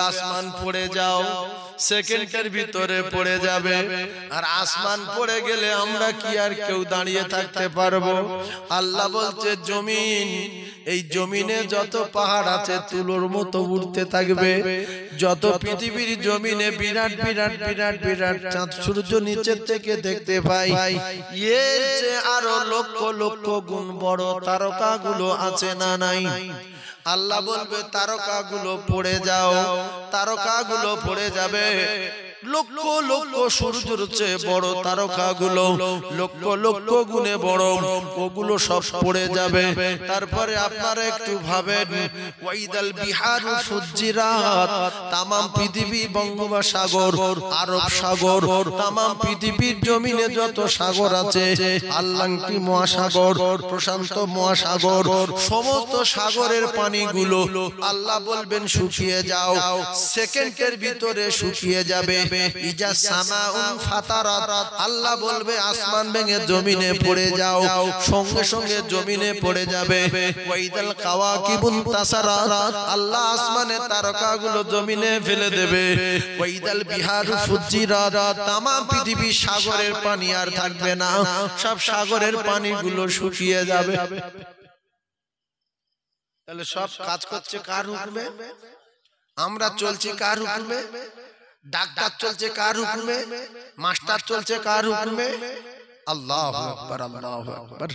আসমান পড়ে যাও, সেকেন্ডের ভিতরে পড়ে যাবে। আর আসমান পড়ে গেলে আমরা কি আর কেউ দাঁড়িয়ে থাকতে পারবো? আল্লাহ বলছে জমিন, এই জমিনে যত পাহাড় আছে তুলোর মতো উঠতে থাকবে। যত পৃথিবীর জমিনে বিরাট বিরাট বিরাট বিরাট চাঁদ সূর্য নিচের থেকে দেখতে পাই, এর চেয়ে আরো লক্ষ লক্ষ গুণ বড় তারকাগুলো আছে না নাই? আল্লাহ বলবে তারকাগুলো পড়ে যাও, তারকাগুলো পড়ে যাবে। লক্ষ লক্ষ সূর্যের চেয়ে বড় তারকাগুলো লক্ষ লক্ষ গুণে বড়, ওগুলো সব পড়ে যাবে। তারপরে আপনারা একটু ভাবেন, ওয়াইদাল বিহারু ফুজ্জিরাত, তামাম পৃথিবী, বঙ্গোপসাগর, আরব সাগর, তামাম পৃথিবীর জমিনে যত সাগর আছে, আটলান্টিক মহাসাগর, প্রশান্ত মহাসাগর, সমস্ত সাগরের পানিগুলো আল্লাহ বলবেন শুকিয়ে যাও। সেকেন্ডের ভিতরে শুকিয়ে যাবে। ইজা সামাউন ফাতারাত, আল্লাহ বলবে আসমান ভেঙে জমিনে পড়ে যাও, সঙ্গে সঙ্গে জমিনে পড়ে যাবে। ওয়াইদাল কাওয়াকিবুন তাসারাত, আল্লাহ আসমানে তারকাগুলো জমিনে ফেলে দেবে। ওয়াইদাল বিহারু ফুজ্জিরাত, তামাম পৃথিবী সাগরের পানি আর থাকবে না, সব সাগরের পানিগুলো শুকিয়ে যাবে। তাহলে সব কাজ করছে কার হুকুমে? আমরা চলছি কার হুকুমে? ডাক্তার চলছে কার হুকুমে? মাস্টার চলছে কার হুকুমে? আল্লাহু আকবার, আল্লাহু আকবার।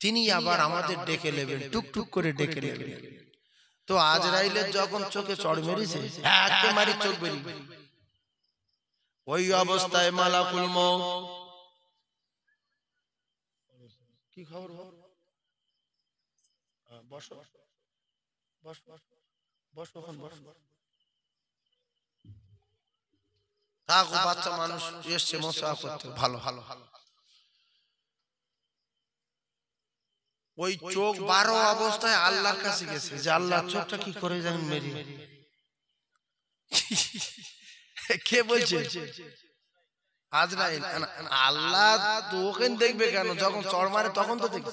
তিনি আবার আমাদের ডেকে নেবেন, টুকটুক করে ডেকে নেবেন। তো আজরাইলের যখন চোখে চড় মেরেছে, একেবারে চোখ বেরিয়ে, ওই অবস্থায় মালাকুল মউত, কি খবর? বসো বসো বসো, বসো। থাকো, বাচ্চা মানুষ এসছে মশা করতে, ভালো ভালো। ওই চোখ 12 অবস্থায় আল্লাহর কাছে গেছে যে আল্লাহ চোখটা কি করে যাবেন মেরি? কে বলছে? আজরাইল। আল্লাহ তো ওকে দেখবে কেন? যখন চড় মারে তখন তো দেখবে।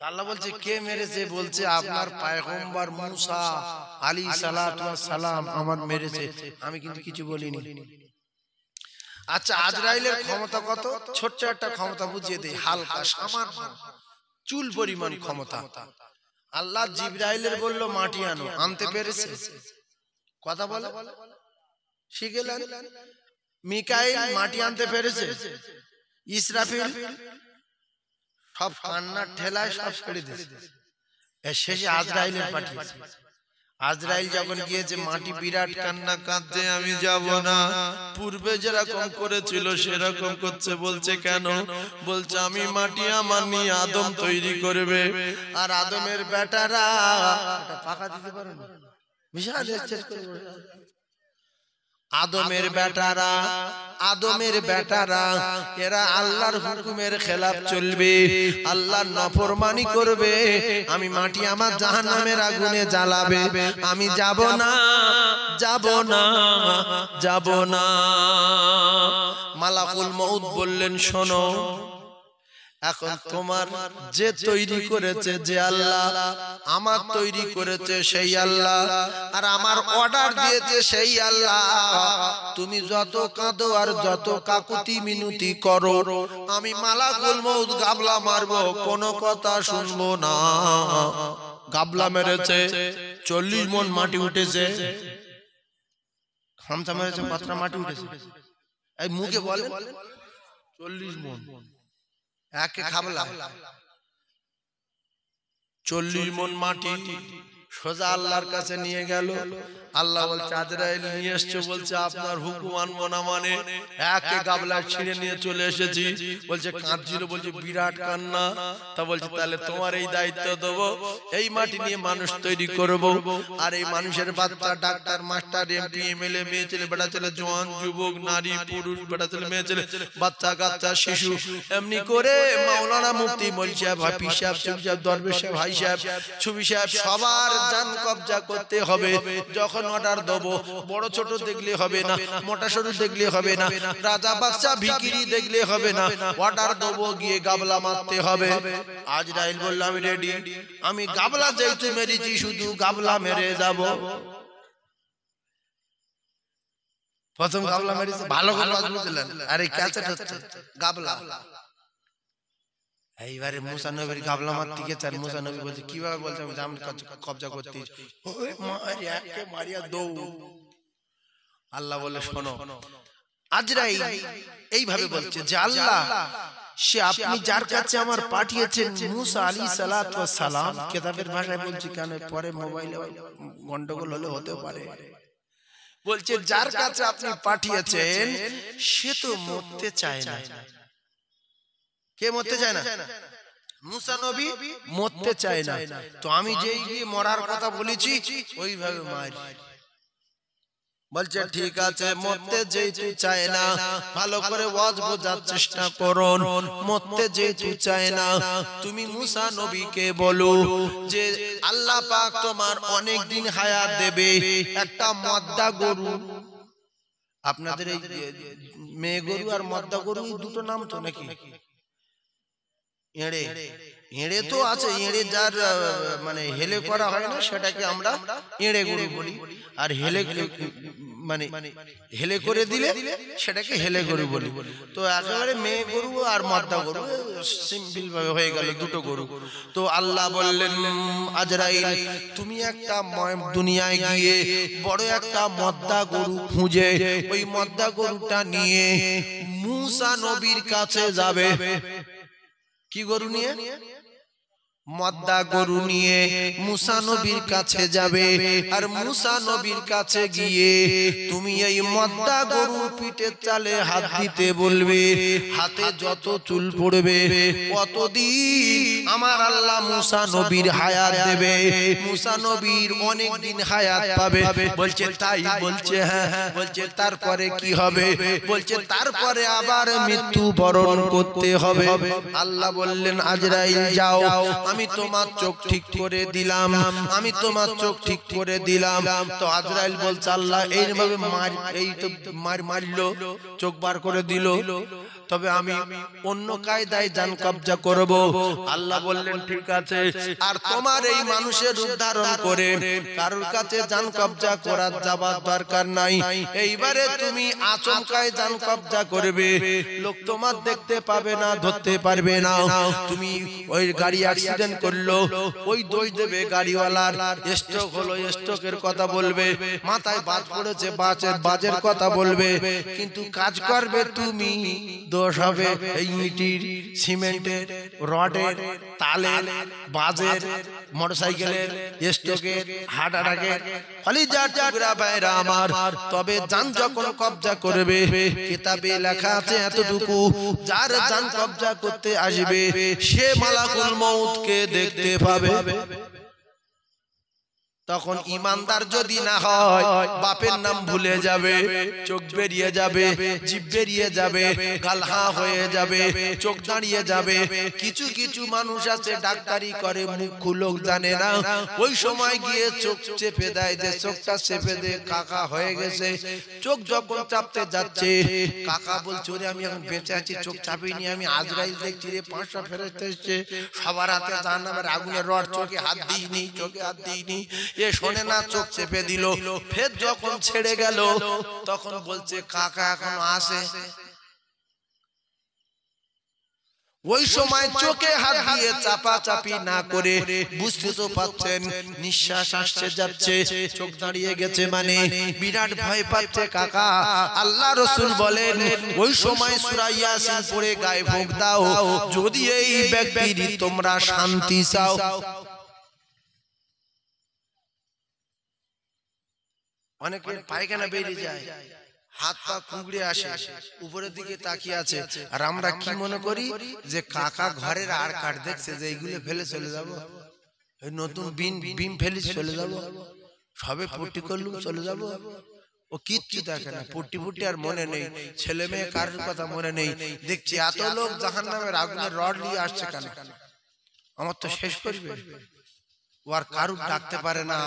আল্লাহ বলছে কে মেরেছে? বলছে আপনার পয়গম্বর মুসা আলাইহিস সালাতু ওয়াস সালাম আমার মেরেছে, আমি কিন্তু কিছু বলিনি। আচ্ছা, আজরাইলের ক্ষমতা কত? ছোট্ট একটা ক্ষমতা বুঝিয়ে দেই, হালকা সামান্য চুল পরিমাণ ক্ষমতা। আল্লাহ জিবরাইলের বলল মাটি আনো, আনতে পেরেছে? কথা বলে শিখেলেন। মিকাইল মাটি আনতে পেরেছে? ইসরাফিল সব কান্নার ঠেলায় সব ছেড়ে দিয়েছে। শেষে আজরাইলের পাঠিয়েছে। আজরাইল যখন গিয়েছে, মাটি বিরাট কান্না কাঁদছে, আমি যাব না। পূর্বে যেরকম করেছিল সেরকম করছে। বলছে কেন? বলছে আমি মাটি আমার নিয়ে আদম তৈরি করবে, আর আদমের বেটারা পাকা দিতে পারে না, বিশাল আদমের বেটারা, আদমের বেটারা এরা আল্লাহর হুকুমের খেলাফ চলবে, আল্লাহর নাফরমানি করবে। আমি মাটি আমার জাহান্নামের আগুনে জ্বালাবে, আমি যাব না, যাব না, যাব না। মালাকুল মউত বললেন শোনো, এখন তোমার যে তৈরি করেছে, যে আল্লাহ আমার তৈরি করেছে সেই আল্লাহ, আর আমার অর্ডার দিয়েছে সেই আল্লাহ। তুমি যত কাঁদো আর যত কাকুতি মিনতি করো, আমি মালাকুল মউত গাবলা মারবো, কোনো কথা শুনবো না। গাবলা মেরেছে, 40 মণ মাটি উঠেছে। খামচা মেরেছে, পাত্রা মাটি উঠেছে। এই মুখে বলেন 40 মণ একে খাবলা, 40 মণ মাটি সোজা আল্লাহর কাছে নিয়ে গেল। আল্লাহ বলছে আজরাইল নিয়ে এসছে, বলছে আপনার হুকুম আনবো না মানে? একে গাবলা ছিঁড়ে নিয়ে চলে এসেছি। বলছে কাঁদছিল, বলছে বিরাট কান্না। তা বলছে তাহলে তোমার এই দায়িত্ব দেবো, এই মাটি নিয়ে মানুষ তৈরি করব, আর এই মানুষের বাচ্চা ডাক্তার মাস্টার এমপি এমএলএ মেয়ে ছেলে বেটা ছেলে জওয়ান যুবক নারী পুরুষ বেটা ছেলে মেয়ে ছেলে বাচ্চা কাচ্চা শিশু, এমনি করে মাওলানা মুফতি মৌলভী সাহেব হাফিজ সাহেব সুফি সাহেব দরবেশ সাহেব হাই সাহেব ছবি সাহেব সবার জান কবজা করতে হবে। যখন অর্ডার দেবো, বড় ছোট দেখলে হবে না, মোটা সরু দেখলে হবে না, রাজা বাদশা ভিখিরি দেখলে হবে না, অর্ডার দেবো গিয়ে গাবলা মারতে হবে। আজরাইল বলল আমি রেডি, আমি গাবলা যেহেতু মেরেছি শুধু গাবলা মেরে যাব। প্রথম গাবলা মেরেছে, ভালো করে বুঝলেন? আর এই ক্যাসেট হচ্ছে গাবলা। এইবারে মুসা নবীর গাবলা মারতে গেছে, আর মুসা নবী বলছে কিভাবে বলছে আমি কবজা করতে, ওই মারিয়া কে মারিয়া দৌড়। আল্লাহ বলে শোনো, আজরাইল এইভাবে বলছে যে আল্লাহ সে আপনি যার কাছে আমার পাঠিয়েছেন মুসা আলাইহিস সালাতু ওয়াস সালাম, কিতাবের ভাষায় বলছি কেন পরে মোবাইলে গন্ডগোল হলে হতে পারে, বলছে যার কাছে আপনি পাঠিয়েছেন সে তো মরতে চায় না। কে মরতে চায় না? মুসা নবী মরতে চায় না। তো আমি যেই গিয়ে মরার কথা বলেছি ওইভাবে মারি। বলছে ঠিক আছে, মরতে যেহেতু চায় না, ভালো করে ওয়াজ বোঝার চেষ্টা করুন। মরতে যেহেতু চায় না, তুমি মুসা নবীকে বলো যে আল্লাহ পাক তোমার অনেক দিন হায়াত দেবে। একটা মদ্দা গরু, আপনাদের এই মেয়ে গরু আর মদ্দা গরু দুটো নাম তো নাকি? এড়ে, এড়ে তো আছে, এড়ে যার মানে হেলে করা হয় না সেটাকে আমরা এড়ে গরু বলি, আর হেলে মানে হেলে করে দিলে সেটাকে হেলে গরু বলি। তো একেবারে মেয়ে গরু আর মদ্দা গরু সিম্পল ভাবে হয়ে গেল দুটো গরু। তো আল্লাহ বললেন আজরাইল তুমি একটা দুনিয়ায় গিয়ে বড় একটা মদ্দা গরু খুঁজে ওই মদ্দা গরুটা নিয়ে মুসা নবীর কাছে যাবে। কি গরু নিয়ে? মদ্দা গরু নিয়ে মুসা নবীর কাছে যাবে। আর মুসা নবীর কাছে গিয়ে তুমি এই মদ্দা গরুর পিঠের চালে হাত দিতে বলবে। হাতে যত চুল পড়বে কতদিন আমার আল্লাহ মুসা নবীর হায়াত দেবে। মুসা নবীর অনেক দিন হায়াত পাবে। বলছে তাই? বলছে হ্যাঁ। বলছে তারপরে কি হবে? বলছে তারপরে আবার মৃত্যু বরণ করতে হবে। আল্লাহ বললেন আজরাইল যাও, আমি তোমার চোখ ঠিক করে দিলাম, আমি তোমার চোখ ঠিক করে দিলাম। তো আজরাইল বলছে আল্লাহ এইভাবে এই তো মারলো, চোখ বার করে দিল, তবে আমি অন্য কায়দায় জান কবজা করব। আল্লাহ বললেন ঠিক আছে, আর তোমার এই মানুষের উদ্ধারণ করে কারোর কাছে জান কবজা করার যাবার দরকার নাই। এইবারে তুমি আচমকায় জান কবজা করবে, লোক তোমার দেখতে পাবে না, ধরতে পারবে না। তুমি ওই গাড়ি অ্যাক্সিডেন্ট করলো, ওই দোষ দেবে গাড়িওয়ালার। স্ট্রোক হলো, স্ট্রোকের কথা বলবে। মাথায় বাজ পড়েছে, বাজের কথা বলবে। কিন্তু কাজ করবে তুমি, দোষ হবে এই ইটির, সিমেন্টের, রডের, তালের, বাজের, মোটরসাইকেলের, স্ট্রোকের, হার্ট অ্যাটাকের, কলিজার টুকরা ভাইরা আমার। তবে জান যখন কবজা করবে, কিতাবে লেখা আছে এতটুকু, যার জান কবজা করতে আসবে সে মালাকুল মউতকে দেখতে পাবে। তখন ইমানদার যদি না হয় বাপের নাম ভুলে যাবে, চোখ বেরিয়ে যাবে, জিভ বেরিয়ে যাবে, গাল হা হয়ে যাবে, চোখ দাঁড়িয়ে যাবে। কিছু কিছু মানুষ আছে ডাক্তারি করে, মুখ লোক জানে না, ওই সময় গিয়ে চোখ চেপে দেয়, যে চোখটা চেপে দে, কাকা হয়ে গেছে। চোখ যখন চাপতে যাচ্ছে, কাকা বলছে ওরে আমি এখন বেঁচে আছি, চোখ চাপিনি, আমি আজরাইল দেখছি রে, 5টা ফেরেশতা এসেছে, সবার হাতে জাহান্নামের আগুনের রড, চোখে হাত দিইনি, চোখে হাত দিইনি। এ শোনে না, চোখ চেপে দিল। ফের যখন ছেড়ে গেল তখন বলছে কাকা এখনো আসে। ওই সময় চোখে হাত দিয়ে চাপা চাপি না করে, বুঝতে তো পাচ্ছেন নিঃশ্বাস আসছে যাচ্ছে, চোখ দাঁড়িয়ে গেছে, মানে বিরাট ভয় পাচ্ছে কাকা। আল্লাহ রাসূল বলেন ওই সময় সূরা ইয়াসিন পড়ে গায়ে ফুঁক দাও, যদি এই ব্যক্তির তোমরা শান্তি চাও। অনেকের পায়খানা বেরিয়ে যায়, হাত পা কুঁকড়ে আসে, উপরের দিকে তাকিয়ে আছে, আর আমরা কি মনে করি যে কাকা ঘরের আর কাঠ দেখছে, যে এইগুলো ফেলে চলে যাবো, এই নতুন বিম ফেলে চলে যাবো, সবে পট্টি করলুম চলে যাবো। ও কিচ্ছু দেখে না, পট্টি আর মনে নেই, ছেলে মেয়ে কারোর কথা মনে নেই। দেখছি এত লোক জাহান্নামের আগুনের রড নিয়ে আসছে, কেন? আমার তো শেষ করবে। আর কারুর ডাকতে পারে না,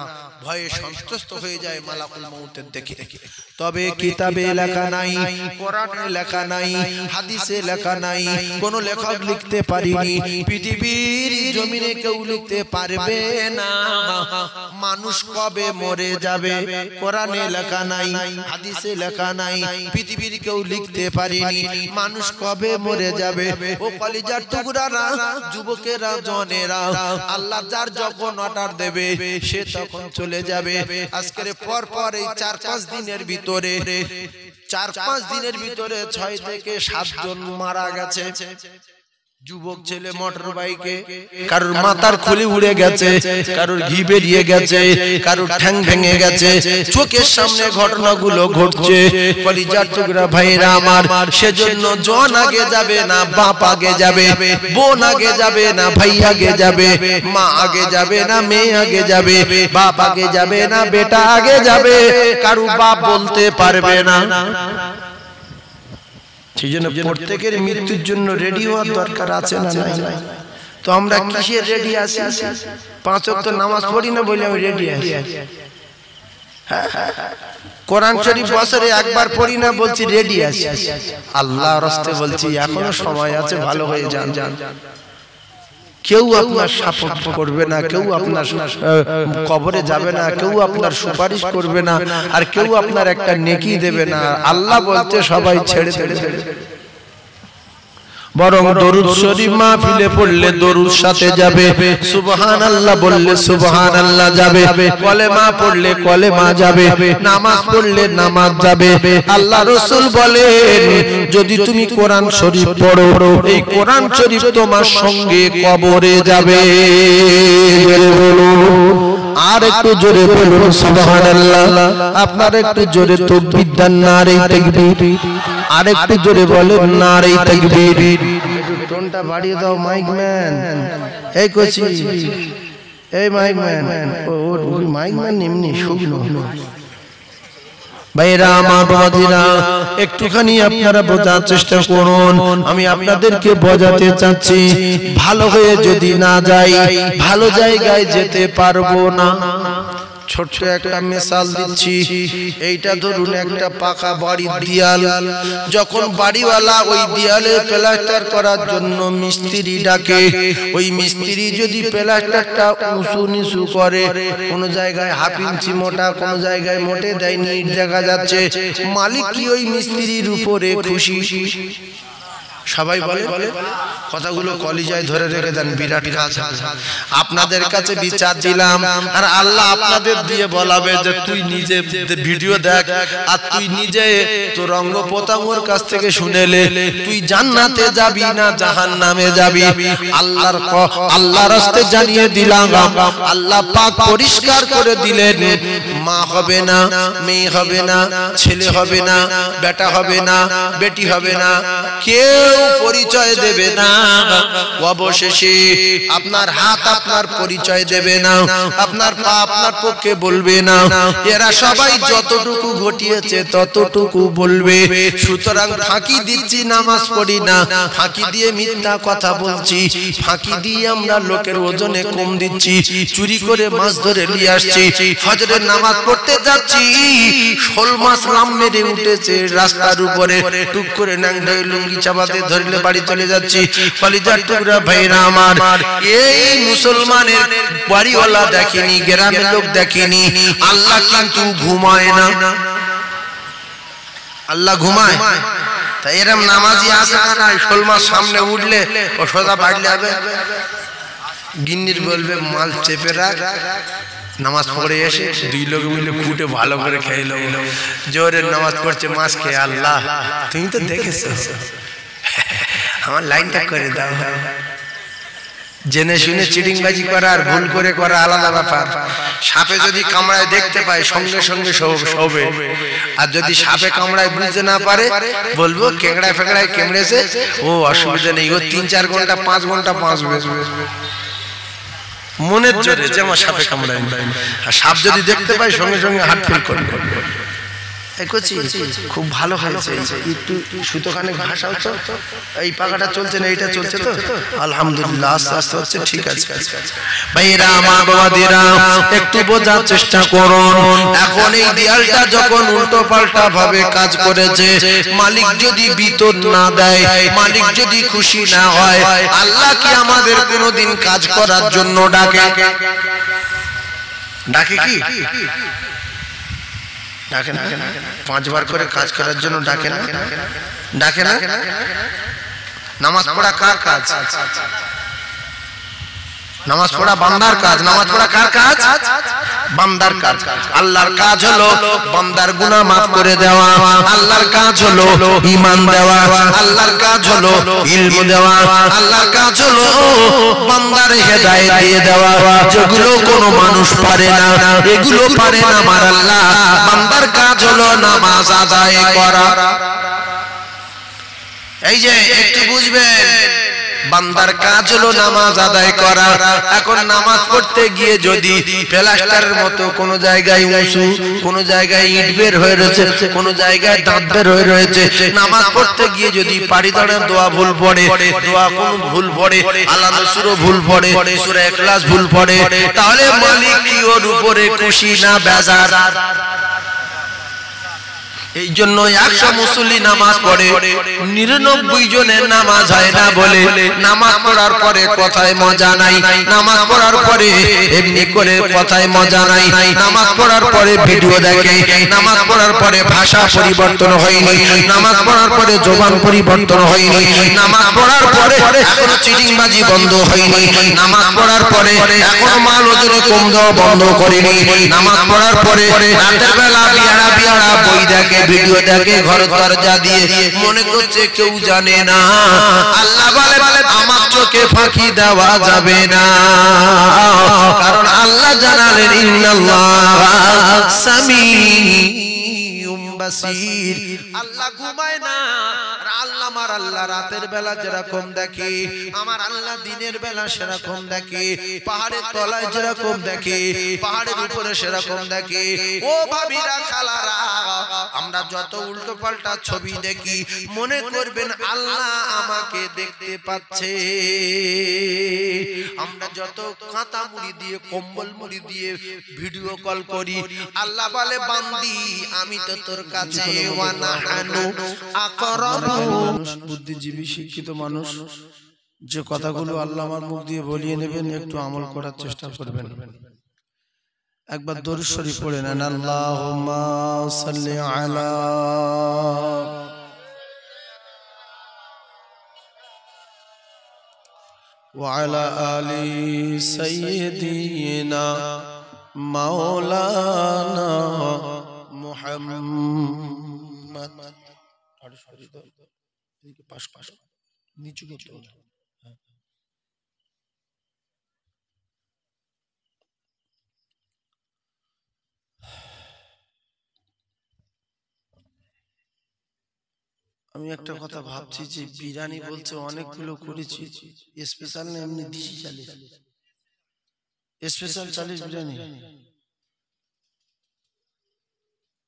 ভয়ে সন্তুষ্ট হয়ে যায় মালাকুল মউতের দেখে। তবে কিতাবে লেখা নাই, কোরআনে লেখা নাই, হাদিসে লেখা নাই, কোন লেখক লিখতে পারেনি, পৃথিবীর জমিনে কেউ লিখতে পারবে না মানুষ কবে মরে যাবে। কোরআনে লেখা নাই, হাদিসে লেখা নাই, পৃথিবীর কেউ লিখতে পারেনি মানুষ কবে মরে যাবে। ও কলিজার টুকরারা, যুবকেরা, জনেরা, আল্লাহ যার যখন অর্ডার দেবে সে তখন চলে যাবে। আজকের পর পর এই 4-5 দিনের ভিতরে 4-5 দিনের ভিতরে 6 থেকে 7 জন মারা গেছে। যুবক ছেলে মোটর বাইকে, কারোর মাথার খুলি উড়ে গেছে, কারোর ঘি বেরিয়ে গেছে, কারোর ঠ্যাং ভেঙে গেছে। চোখের সামনে ঘটনাগুলো ঘটছে। কলিজার টুকরা ভাইরা আমার, সেজন্য জন আগে যাবে না, বাপ আগে যাবে, বোন আগে যাবে না, ভাই আগে যাবে, মা আগে যাবে না, মেয়ে আগে যাবে, বাপ আগে যাবে না, বেটা আগে যাবে, কারো বাপ বলতে পারবে না। সেই জন্য প্রত্যেকের মৃত্যুর জন্য রেডি হওয়ার দরকার আছে না নাই? তো আমরা কিসের রেডি আছি? 5 ওয়াক্ত নামাজ পড়ি না বলে আমি রেডি আছি। কোরআন শরীফ বছরে একবার পড়ি না বলছি রেডি আছি। আল্লাহর রাস্তে বলছি এখনো সময় আছে, ভালো হয়ে যান। কেউ আপনার সাপোর্ট করবে না, কেউ আপনার কবরে যাবে না, কেউ আপনার সুপারিশ করবে না, আর কেউ আপনার একটা নেকি দেবে না। আল্লাহ বলতে সবাই ছেড়ে দেবে। বরং দরুদ শরীফ মাহফিলে পড়লে দরুদ সাথে যাবে, সুবহানাল্লাহ বললে সুবহানাল্লাহ যাবে, কলেমা পড়লে কলেমা যাবে, নামাজ পড়লে নামাজ যাবে। আল্লাহ রাসূল বলেন, যদি তুমি কোরআন শরীফ পড়ো, এই কোরআন শরীফ তোমার সঙ্গে কবরে যাবে। আর একটু জোরে বলুন সুবহানাল্লাহ। আপনারা একটু জোরে তাকবীর দেন, নারে তাকবীর। আর একটু জোরে বলেন নারে তাকবীর। টোনটা বাড়িয়ে দাও মাইক ম্যান। এই কোচি, এই মাইক ম্যান, ও মাইক ম্যান এমনি শুকনো। ভাইরা আমার, বাবাজিরা, একটুখানি আপনারা বোঝার চেষ্টা করুন। আমি আপনাদেরকে বোঝাতে চাচ্ছি, ভালো হয়ে যদি না যাই, ভালো জায়গায় যেতে পারবো না। ছোট্ট একটা মিসাল দিচ্ছি। এইটা ধরুন একটা পাকা বাড়ির দেয়াল। যখন বাড়িওয়ালা ওই দেয়ালে প্লাস্টার করার জন্য মিস্ত্রি ডাকে, ওই মিস্ত্রি যদি প্লাস্টারটা উঁচু নিচু করে, কোন জায়গায় 1/2 ইঞ্চি মোটা, কোন জায়গায় মোটে দেয়নি, দেখা যাচ্ছে মালিক কি ওই মিস্ত্রির উপরে খুশি? সবাই বলে, কথাগুলো কলিজায় ধরে রেখে দেন, বিরাট কাজ। আপনাদের কাছে বিচার দিলাম, আর আল্লাহ আপনাদের দিয়ে বলাবে যে তুই নিজে ভিডিও দেখ, আর তুই নিজে তোর অঙ্গ প্রত্যঙ্গের কাছ থেকে শুনেলে তুই জান্নাতে যাবি না জাহান্নামে যাবি। আল্লাহ রাস্তে জানিয়ে দিলাম, আল্লাহ পাক পরিষ্কার করে দিলেন, মা হবে না, মেয়ে হবে না, ছেলে হবে না, বেটা হবে না, বেটি হবে না, কেউ পরিচয় দেবে না। অবশেষে আপনার হাত আপনার পরিচয় দেবে না, আপনার পা আপনার পক্ষে বলবে না। এরা সবাই যতটুকু ঘটিয়েছে ততটুকু বলবে। সুতরাং ফাঁকি দিচ্ছি, নামাজ পড়ি না, ফাঁকি দিয়ে মিথ্যা কথা বলছি, ফাঁকি দিয়ে আমরা লোকের ওজনে কম দিচ্ছি, চুরি করে মাছ ধরে নিয়ে আসছি, ফজরের নামাজ পড়তে যাচ্ছি, শোল মাছ লাম মেরে উঠেছে রাস্তার উপরে, টুক করে ন্যাংঢায় লুঙ্গি চাপাতে ধরলে বাড়ি চলে যাচ্ছি। কলিজার টুকরা ভাইরা আমার, এই মুসলমানের বাড়িওয়ালা দেখেনি, গ্রামের লোক দেখেনি, আল্লাহ কিন্তু ঘুমায় না। আল্লাহ ঘুমায়? তাই এরম নামাজি আছে না, শোল মাছ সামনে উঠলে ও সোজা বাড়লে হবে, গিন্নির বলবে মাল চেপে রাখ, নামাজ পড়ে এসে 2 লোক মিলে কুটে ভালো করে খেয়ে নেবো। জোরে নামাজ পড়ছে, মাছ খেয়ে। আল্লাহ, তুমি তো দেখেছো, আমার লাইনটা করে দাও। জেনে শুনে চিটিংবাজি করা আর ভুল করে করা আলাদা ব্যাপার। সাপে যদি কামড়ায় দেখতে পায় সঙ্গে সঙ্গে শোবে, আর যদি সাপে কামড়ায় বুঝতে না পারে বলবো কেকড়ায় ফেকড়ায় কেমড়েছে, ও অসুবিধা নেই, ও 3-4 ঘন্টা 5 ঘন্টা বাঁচবে মনের জোরে, যে আমার সাপে কামড়ায়। আর সাপ যদি দেখতে পায় সঙ্গে সঙ্গে হাত ফেল করবে। খুব ভালো হয়েছে, একটু সুতোখানে ভাষাও তো এই পাখাটা চলছে না, এইটা চলছে তো আলহামদুলিল্লাহ, আস্তে আস্তে হচ্ছে, ঠিক আছে। ভাইরা মা বাবাদেরা একটু বোঝার চেষ্টা করুন, এখন এই দেয়ালটা যখন উল্টো পাল্টা ভাবে কাজ করেছে, মালিক যদি বিতর না দেয়, মালিক যদি খুশি না হয়, আল্লাহ কি আমাদের কোনোদিন কাজ করার জন্য ডাকে? ডাকে কি? ডাকে না? 5 বার করে কাজ করার জন্য ডাকে না? ডাকে না? নামাজ পড়া কার কাজ? নামাজ পড়া বান্দার কাজ। নামাজ পড়া কার কাজ? বান্দার কাজ। আল্লাহর কাজ হলো বান্দার গুনাহ মাফ করে দেওয়া, আল্লাহর কাজ হলো ঈমান দেওয়া, আল্লাহর কাজ হলো ইলম দেওয়া, আল্লাহর কাজ হলো বান্দার হেদায়েত দিয়ে দেওয়া, যেগুলো কোনো মানুষ পারে না, এগুলো পারে না আমার আল্লাহ। বান্দার কাজ হলো নামাজ আদায় করা। এই যে একটু বুঝবেন, বান্দার কাজ হলো নামাজ আদায় করা। এখন নামাজ পড়তে গিয়ে যদি প্লাস্টারের মতো কোনো জায়গায় উঁচু, কোনো জায়গায় ইট বের হয়ে রয়েছে, কোনো জায়গায় দাঁত বের হয়ে রয়েছে, নামাজ পড়তে গিয়ে যদি পাড়ি দাঁড়ানোর দোয়া ভুল পড়ে, দোয়া কোন ভুল পড়ে, আল্লাহ সূরা ভুল পড়ে, সূরা ইখলাস ভুল পড়ে, তাহলে মালিক কি ওর উপরে খুশি না বেজার? এই জন্য 100 মুসল্লি নামাজ পড়ে, 99 জনের নামাজ হয় না বলে নামাজ পড়ার পরে কথায় মজা নাই, নামাজ পড়ার পরে এমনি করে কথায় মজা নাই, নামাজ পড়ার পরে ভিডিও দেখে, নামাজ পড়ার পরে ভাষা পরিবর্তন হয়নি, নামাজ পড়ার পরে জবান পরিবর্তন হয়নি, নামাজ পড়ার পরে এখনো চিটিংবাজি বন্ধ হয়নি, নামাজ পড়ার পরে এখনো মাল ওজনে কম দেওয়া বন্ধ করেনি, নামাজ পড়ার পরে রাতের বেলা বিয়ারা বিয়ারা বই দেখে, ভিডিও দেখে, ঘর দরজা দিয়ে মনে করছে কেউ জানে না। আল্লাহ বলে আমার চোখে ফাঁকি দেওয়া যাবে না, কারণ আল্লাহ জানালেন ইন্নাল্লাহ সামিউম বাসীর। আল্লাহ ঘুমায় না, আল্লাহ আমার আল্লাহ রাতের বেলা যেরকম দেখে, আমার আল্লাহ দিনের বেলা সেরকম দেখে, পাহাড়ের তলায় যেরকম দেখে, পাহাড়ের উপরে সেরকম দেখে। ও ভাবিরা খালারা, আমরা যত উল্টো পাল্টা ছবি দেখি মনে করবেন আল্লাহ আমাকে দেখতে পাচ্ছে। আমরা যত কাঁথা মুড়ি দিয়ে, কম্বল মুড়ি দিয়ে ভিডিও কল করি, আল্লাহ বলে বান্দি আমি তো তোর কাছে ওয়ানাহানু আকরাবু। বুদ্ধিজীবী শিক্ষিত মানুষ যে কথাগুলো আল্লাহ আমার মুখ দিয়ে বলিয়ে নেবেন, একটু আমল করার চেষ্টা করবেন। একবার দরুদ শরীফ পড়ে নেন, আল্লাহুম্মা সাল্লি আলা ওয়া আলা আলি সাইয়্যিদিনা মাওলানা মুহাম্মদ। নিচু করতে হবে। আমি একটা কথা ভাবছি যে বিরিয়ানি বলছে অনেকগুলো করেছি, স্পেশাল না এমনি দিশি চালিশ, স্পেশাল চালিশ বিরিয়ানি।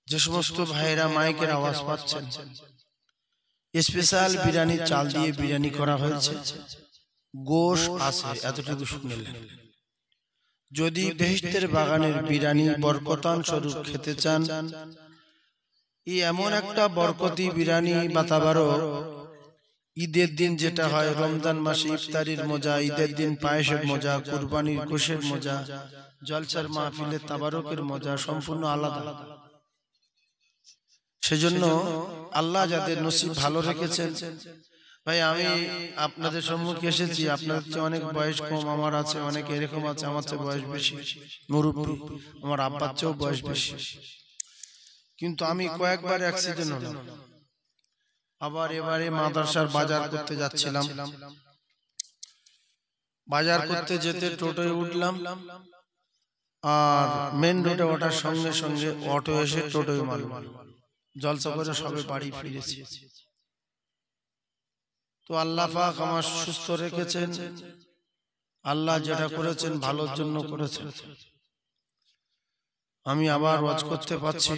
যে সমস্ত ভাইরা মাইকের আওয়াজ পাচ্ছেন, স্পেশাল বিরিয়ানি চাল দিয়ে বিরিয়ানি করা হয়েছে, গোশ আছে, এতটুকু শুনলেন। যদি বেহেশতের বাগানের বিরিয়ানি বরকতান স্বরূপ খেতে চান, এই এমন একটা বরকতি বিরিয়ানি বাতাবারো, ঈদের দিন যেটা হয়, রমজান মাসে ইফতারির মজা, ঈদের দিন পায়েসের মজা, কুরবানির গোশের মজা, জলসার মাহফিলে তাবারকের মজা সম্পূর্ণ আলাদা। সেজন্য আল্লাহ যাদের নসিব ভালো রেখেছেন, ভাই আমি আপনাদের সম্মুখে এসেছি, আপনাদের চেয়ে অনেক বয়স কম আমার আছে, অনেক এরকম আছে আমার চেয়ে বয়স বেশি, মুরব্বী, আমার আব্বার চেয়েও বয়স বেশি, কিন্তু আমি কয়েকবার অ্যাক্সিডেন্ট হলাম। আবার এবারে মাদ্রাসার বাজার করতে যাচ্ছিলাম, বাজার করতে যেতে টোটোয় উঠলাম, আর মেন রোডে ওঠার সঙ্গে সঙ্গে অটো এসে টোটোয় মারল। জলসা করে সবে বাড়ি ফিরেছি। তো আল্লাহ পাক আমার সুস্থ রেখেছেন, আল্লাহ যেটা করেছেন ভালোর জন্য করেছেন। আমি আবার ওয়াজ করতে পারছি,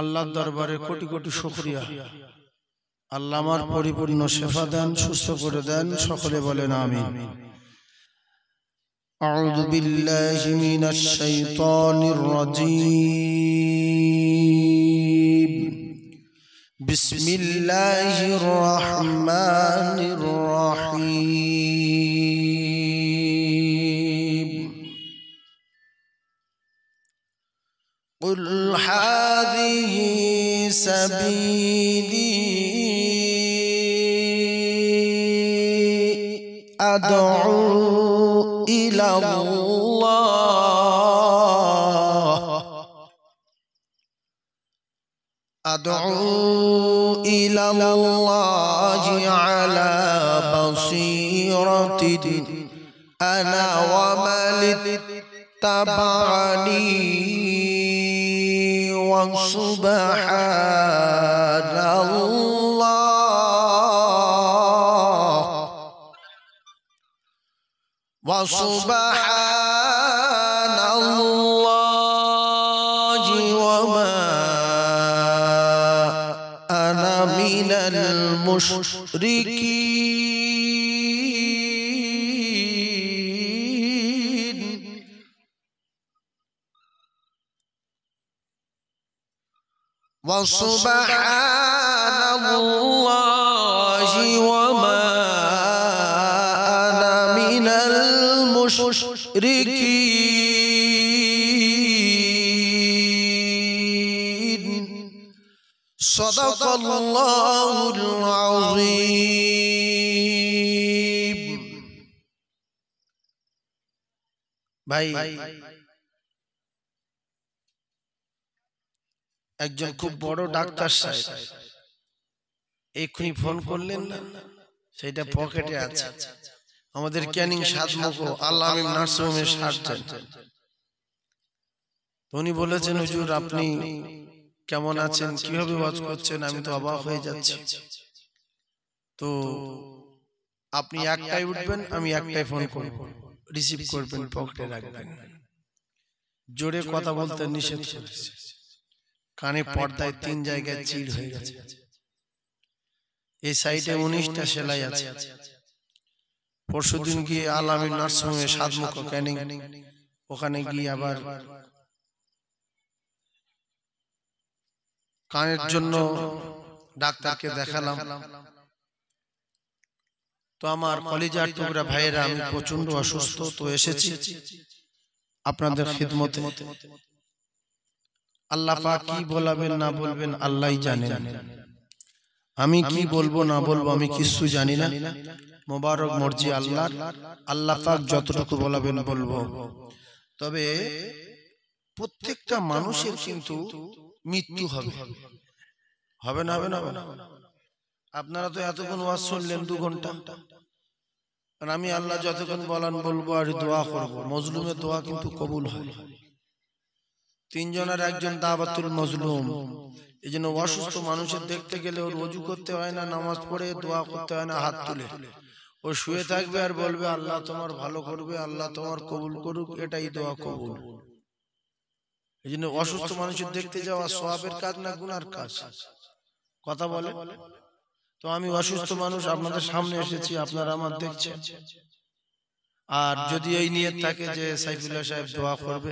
আল্লাহর দরবারে কোটি কোটি শুকরিয়া। আল্লাহ আমার পরিপূর্ণ শেফা দেন, সুস্থ করে দেন, সকলে বলেন আমিন। আউযু বিল্লাহি মিনাশ শাইতানির রাজীম। বিসমিল্লাহির রহমানির রহিম। কুল হাযিহি সাবিলি আদউ ইলা আল্লাহ আদউ ইলা আল্লাহি আলা বাসীরাতিন আনা ওয়া মানিত্তাবা'নি ওয়া সুবহানাল্লাহ ওয়া সুবহানাল্লাহি ওয়া মা আনা মিনাল মুশরিকিন। ওয়া সুবহানাল্লাহি ওয়া মা আনা মিনাল মুশরিকিন। সাদাকাল্লাহুল আযীম। ভাই, একজন খুব বড় ডাক্তার সাহেব এক্ষুনি ফোন করলেন না, সেটা পকেটে আছে। আমাদের ক্যানিং সাতমুখ আল্লাহ আমিন নার্সিংহোমের সার্জন। উনি বলেছেন, হুজুর আপনি কেমন আছেন, কিভাবে ওয়াজ করছেন, আমি তো অবাক হয়ে যাচ্ছি। তো আপনি একটাই উঠবেন, আমি একটাই ফোন করব, রিসিভ করবেন, পকেটে রাখবেন। জোরে কথা বলতে নিষেধ করেছে। কানে পর্দায় 3 জায়গায় চিড় হয়ে গেছে। এই সাইডে 19টা সেলাই আছে। পরশুদিন গিয়ে আল আমিন নার্সিংহোমে সাতমুখ ক্যানিং, ওখানে গিয়ে আবার কানের জন্য ডাক্তারকে দেখালাম। তো আমার কলিজার টুকরা ভাইয়েরা, আমি প্রচন্ড অসুস্থ, তো এসেছি আপনাদের খিদমতে। আল্লাহ পাক কি বলবেন না বলবেন আল্লাহই জানেন। আমি কি বলবো না বলবো আমি কিছু জানি না। মোবারক মর্জি আল্লাহর। আল্লাহ পাক যতটুকু বলবেন বলবো। তবে প্রত্যেকটা মানুষের কিন্তু মৃত্যু হবে, হবে না? হবে না? আপনারা তো এতক্ষণ ওয়াজ শুনলেন 2 ঘন্টা, আর আমি আল্লাহ যতক্ষণ বলান বলবো আর দোয়া করব। মজলুমের দোয়া কিন্তু কবুল হয়। 3 জনের একজন দাওয়াতুল মজলুম। এই জন্য অসুস্থ মানুষের দেখতে গেলে ওর ওযু করতে হয় না, নামাজ পড়ে দোয়া করতে হয় না, হাত তুলে ও শুয়ে থাকবে আর বলবে আল্লাহ তোমার ভালো করবে, আল্লাহ তোমার কবুল করুক, এটাই দোয়া কবুল। এই জন্য অসুস্থ মানুষের দেখতে যাওয়া সওয়াবের কাজ না গুনার কাজ? কথা বলে। তো আমি অসুস্থ মানুষ আপনাদের সামনে এসেছি, আপনারা আমার দেখছেন। আর যদি এই নিয়ত থাকে যে সাইফুল্লাহ সাহেব দোয়া করবে,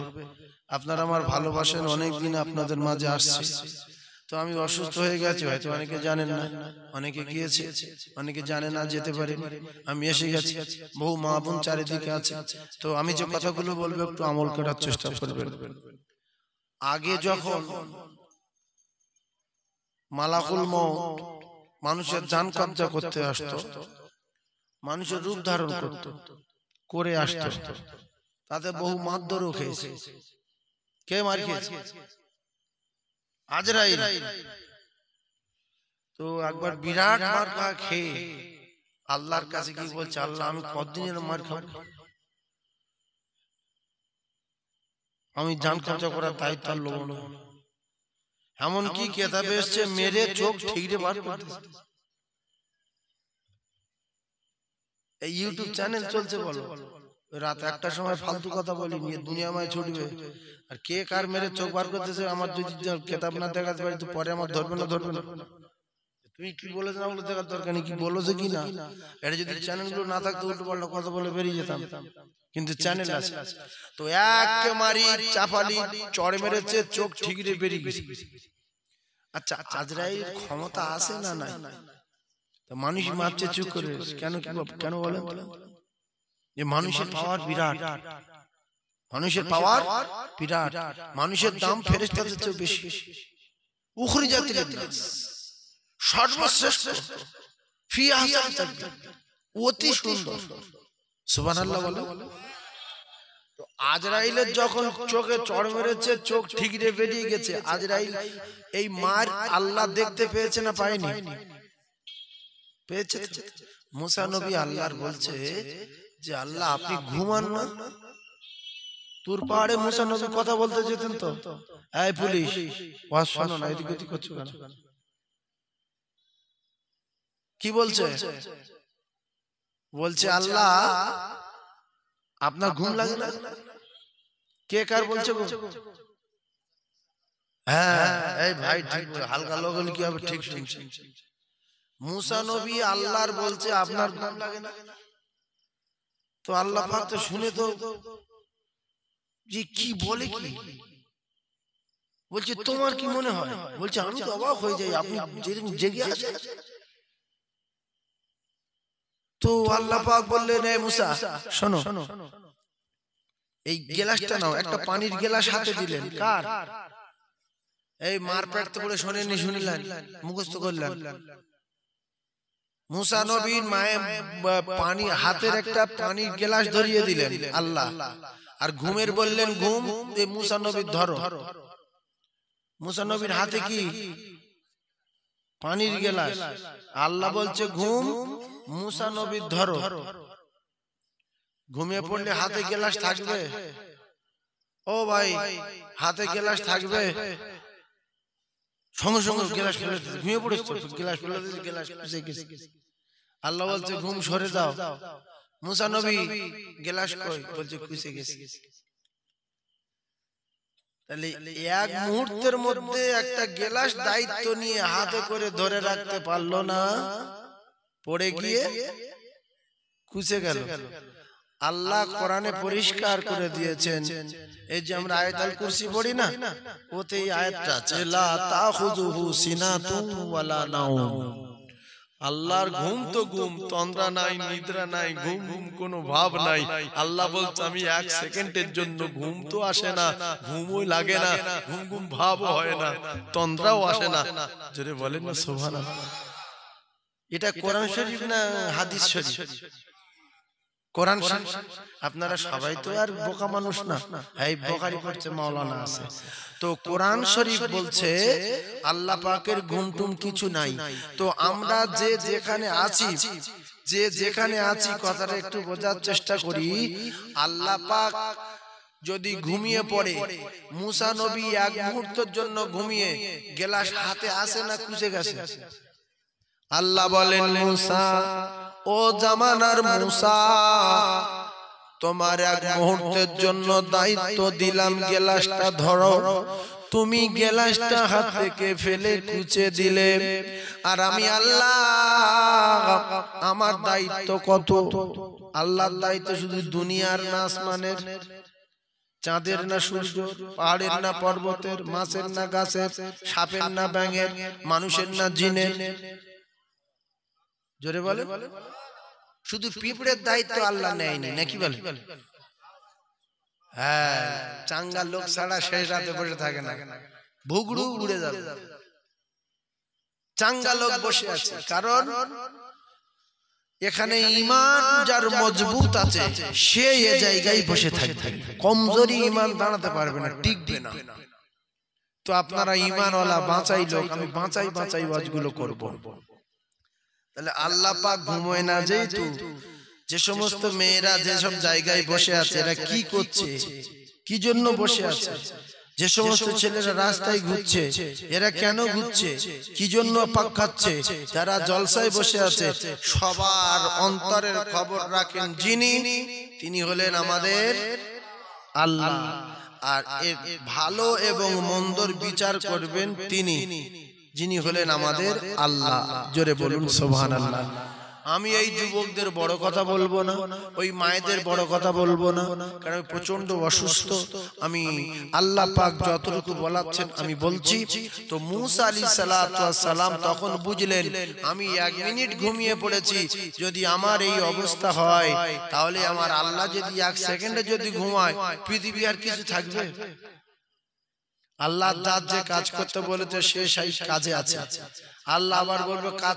আপনারা আমার ভালোবাসেন, অনেক দিন আপনাদের মাঝে আসছে। তো আমি অসুস্থ হয়ে গেছি, হয়তো অনেকে জানেন না, অনেকে গিয়েছে, অনেকে জানে না, যেতে পারে। আমি এসে গেছি, বহু মা বোন চারিদিকে আছে। তো আমি যে কথাগুলো বলবো একটু আমল করার চেষ্টা করবেন। আগে যখন মালাকুল মউত মানুষের জান কবজা করতে আসতো, মানুষের রূপ ধারণ করত, করে আসতো, তাতে বহু মারধরও খেয়েছে। কে মার খেয়েছে? আজরাইল। তো একবার বিরাট মার খেয়ে আল্লাহর কাছে কি বলছে, আল্লাহ আমি কতদিনের মার খাবো, আমি জান কবজা করার দায়িত্ব আর লব না। এমনকি কিতাবে এসেছে মেরে চোখ ঠিকরে বার করতেছে। এই ইউটিউব চ্যানেল চলছে, বলো রাত একটার সময় ফালতু কথা বলি নিয়ে দুনিয়াময় ছুটবে, আর কে কার মেরে চোখ বার করতেছে আমার যদি কেতাব না দেখাতে পারি তো পরে আমার ধরবে না ধরবে না। তুমি কি বলেছো না বলে দেখার দরকার নেই, কি বলেছো কি না। এটা যদি চ্যানেলগুলো না থাকতো উল্টো পাল্টা কথা বলে বেরিয়ে যেতাম, কিন্তু চ্যানেল আছে। তো এক মারি চাপালি চড়ে মেরেছে, চোখ ঠিকরে বেরিয়ে গেছে। আচ্ছা, আজরাইল ক্ষমতা আছে না নাই? মানুষ মারছে চুপ করে কেন? কেন বলেন? যে মানুষের পাওয়ার বিরাট, মানুষের পাওয়ার বিরাট, মানুষের দাম ফেরেশতাদের চেয়ে বেশি। উখরিজাতিল নাস সর্বশ্রেষ্ঠ ফি আহসান তাকবীর, অতি সুন্দর। সুবহানাল্লাহ বলো। তো আজরাইলের যখন চোখে চড় মেরেছে, চোখ ঠিকরে বেরিয়ে গেছে, আজরাইল এই মার আল্লাহ দেখতে পেয়েছে না পায়নি? পেয়েছে। মুসা নবী আল্লাহর বলছে যে আল্লাহ আপনি ঘুমান না? তুর পাহাড়ে মুসা নবী কথা বলতে যেতেন তো, এই পুলিশ ওয়াজ শোনো না, এদিক ওদিক করছো কেন? কি বলছে? বলছে আল্লাহ আপনার ঘুম লাগে না? কে কার বলছে? হ্যাঁ এই ভাই ঠিক, হালকা লগল কি হবে, ঠিক শুনছে। মুসা নবী আল্লাহর বলছে আপনার ঘুম লাগে না? তো আল্লাহ পাক তো শুনে তো যে কি বলে, কি বলছে তোমার কি মনে হয়? বলছে আমি তো অবাক হয়ে যাই, আপনি যেদিন জেগে আছেন। তো আল্লাহ পাক বললেন এই মুসা শোনো, এই গ্লাসটা নাও, একটা পানির গ্লাস হাতে দিলেন। কার? এই মারপেট তো বলে শোনেননি, শুনলেন, মুখস্থ করলেন। মুসা নবীর মায়ে পানি হাতের একটা পানির গ্লাস ধরিয়ে দিলেন আল্লাহ, আর ঘুমের বললেন ঘুম, এই মুসা নবীর ধরো। মুসা নবীর হাতে কি? পানির গ্লাস। আল্লাহ বলছে ঘুম, মুসা নবীর ধরো। ঘুমিয়ে পড়লে হাতে গ্লাস থাকবে? ও ভাই, হাতে গ্লাস থাকবে? সঙ্গে সঙ্গে গ্লাস ফেলে দিতে, ঘুমিয়ে পড়েছ গ্লাস ফেলে দিতে, গ্লাস খুঁজে গেছে। আল্লাহ বলছে ঘুম সরে যাও। মুসা নবী গ্লাস কই? বলছে খুঁজে গেছে। তাহলে এক মুহূর্তের মধ্যে একটা গ্লাস দায়িত্ব নিয়ে হাতে করে ধরে রাখতে পারলো না, পড়ে গিয়ে খুঁজে গেল। আল্লাহ কোরআনে পরিষ্কার করে দিয়েছেন, এই যে আমরা আয়াতুল কুরসি পড়ি না, ওতে এই আয়াতটা আছে, লা তাখুযুহু সিনাতুন ওয়ালা নাওম। আল্লাহর ঘুম তো ঘুম, তন্দ্রা নাই, নিদ্রা নাই, ঘুম ঘুম কোনো ভাব নাই। আল্লাহ বলছে আমি এক সেকেন্ডের জন্য ঘুম তো আসে না, ঘুমও লাগে না, ঘুম ঘুম ভাবও হয় না, তন্দ্রাও আসে না। জোরে বলেন না সুবহানাল্লাহ। এটা কোরআন শরীফ না হাদিস শরীফ? কোরআন শরীফ। আপনারা সবাই তো আর বোকা মানুষ না, এই বুখারী পড়ছে, মাওলানা আছে। তো কোরআন শরীফ বলছে আল্লাহ পাকের ঘুম টুম কিছু নাই। তো আমরা যে যেখানে আছি, যে যেখানে আছি, কথাটা একটু বোঝার চেষ্টা করি। আল্লাহ পাক যদি ঘুমিয়ে পড়ে, মুসা নবী এক মুহূর্তের জন্য ঘুমিয়ে গ্লাস হাতে আসে না খুঁজে গেছে? আল্লাহ বলেন মুসা, ও জামানার মুসা, তোমার এক মুহূর্তের জন্য দায়িত্ব দিলাম, গ্লাসটা ধরো। তুমি গ্লাসটা হাত থেকে ফেলে কুচে দিলে, আর আমি আল্লাহ, আমার দায়িত্ব কত? আল্লাহর দায়িত্ব শুধু দুনিয়ার না আসমানের, চাঁদের না সূর্য, পাহাড়ের না পর্বতের, মাছের না গাছের, সাপের না ব্যাঙের, মানুষের না জিনের। জোরে বলে। শুধু পিঁপড়ের দায়িত্ব আল্লাহ নেয়নি, নাকি বলে? হ্যাঁ, চাঙ্গা লোক ছাড়া শেষ রাতে বসে থাকে না, ভুগড়ু উড়ে যাবে। চাঙ্গা লোক বসে আছে, কারণ এখানে ঈমান যার মজবুত আছে সে এই জায়গায় বসে থাকবে, কমজোরি ঈমান দাঁড়াতে পারবে না, টিকবে না। তো আপনারা ঈমানওয়ালা বাঁচাই লোক, আমি বাঁচাই বাঁচাই ওয়াজগুলো করব। তাহলে আল্লাহ পাক ঘুমোয় না, যেহেতু যে সমস্ত মেয়েরা যেসব জায়গায় বসে আছে, এরা কি করছে, কি জন্য বসে আছে? যে সমস্ত ছেলেরা রাস্তায় ঘুরছে, এরা কেন ঘুরছে, কি জন্য পাক খাচ্ছে, যারা জলসায় বসে আছে, সবার অন্তরের খবর রাখেন যিনি, তিনি হলেন আমাদের আল্লাহ। আর এর ভালো এবং মন্দর বিচার করবেন তিনি, যিনি হলেন আমাদের আল্লাহ। জোরে বলুন সুবহানাল্লাহ। আমি এই যুবকদের বড় কথা বলবো না, ওই মায়েদের বড় কথা বলবো না, কারণ প্রচন্ড অসুস্থ। আমি আল্লাহ পাক যতটুকু বলাচ্ছেন আমি বলছি। তো মুসা আলাইহিস সালাম তখন বুঝলেন আমি 1 মিনিট ঘুমিয়ে পড়েছি, যদি আমার এই অবস্থা হয় তাহলে আমার আল্লাহ যদি 1 সেকেন্ডে যদি ঘুমায়, পৃথিবী আর কিছু থাকবে? আল্লাহ যে কাজ করতে বলেছে সে সেই কাজে আছে। আল্লাহ আবার বলবে কাজ